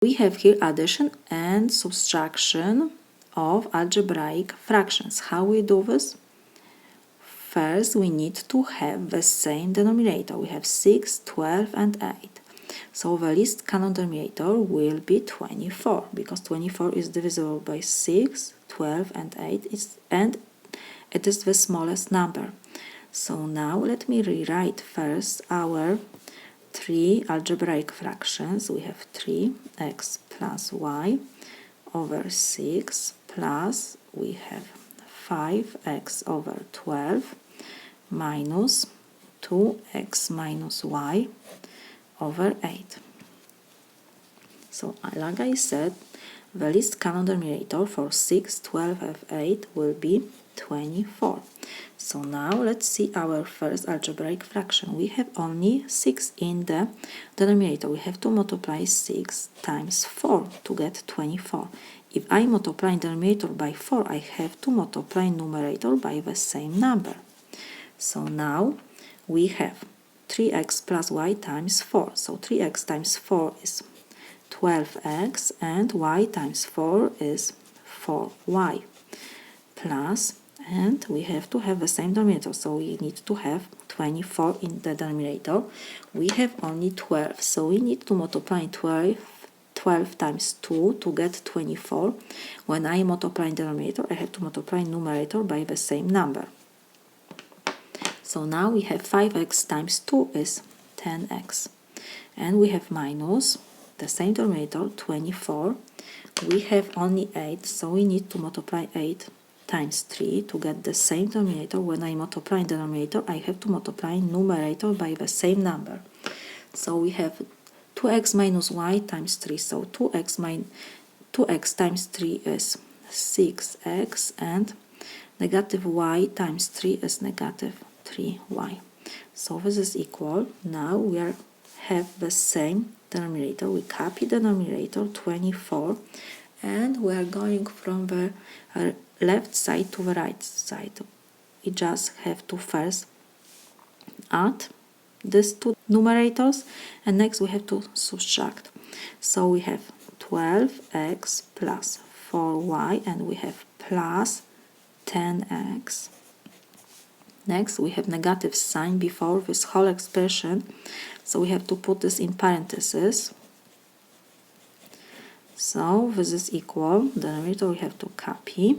We have here addition and subtraction of algebraic fractions. How we do this? First, we need to have the same denominator. We have 6, 12, and 8. So the least common denominator will be 24, because 24 is divisible by 6, 12, and 8, and it is the smallest number. So now let me rewrite first our three algebraic fractions. We have 3x plus y over 6 plus we have 5x over 12 minus 2x minus y over 8. So like I said, the least common denominator for 6, 12, and 8 will be 24. So now let's see our first algebraic fraction. We have only 6 in the denominator. We have to multiply 6 times 4 to get 24. If I multiply denominator by 4, I have to multiply numerator by the same number. So now we have 3x plus y times 4. So 3x times 4 is 12x and y times 4 is 4y plus, and we have to have the same denominator, so we need to have 24 in the denominator. We have only 12, so we need to multiply 12 times 2 to get 24. When I multiply the denominator, I have to multiply numerator by the same number. So now we have 5x times 2 is 10x. And we have minus the same denominator, 24. We have only 8, so we need to multiply 8 times 3 to get the same denominator. When I multiply the denominator, I have to multiply numerator by the same number. So we have 2x minus y times 3. So 2x times 3 is 6x, and negative y times 3 is negative 3y. So this is equal. Now we have the same denominator. We copy the denominator 24, and we are going from the left side to the right side. We just have to first add these two numerators, and next we have to subtract. So we have 12x plus 4y, and we have plus 10x. Next we have negative sign before this whole expression, so we have to put this in parentheses. So this is equal, the denominator we have to copy,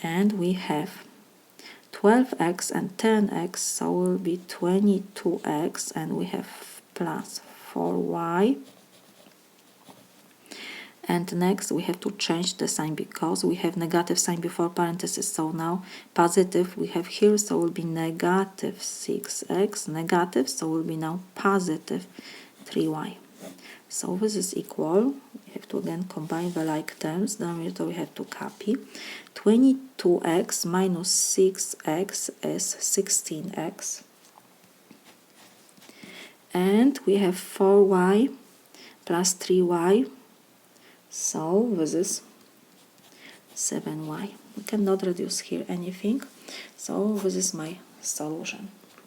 and we have 12x and 10x, so will be 22x, and we have plus 4y. And next we have to change the sign because we have negative sign before parentheses, so now positive we have here, so will be negative 6x, negative, so will be now positive 3y. So this is equal. We have to again combine the like terms. The denominator we have to copy. 22x minus 6x is 16x. And we have 4y plus 3y. So this is 7y. We cannot reduce here anything. So this is my solution.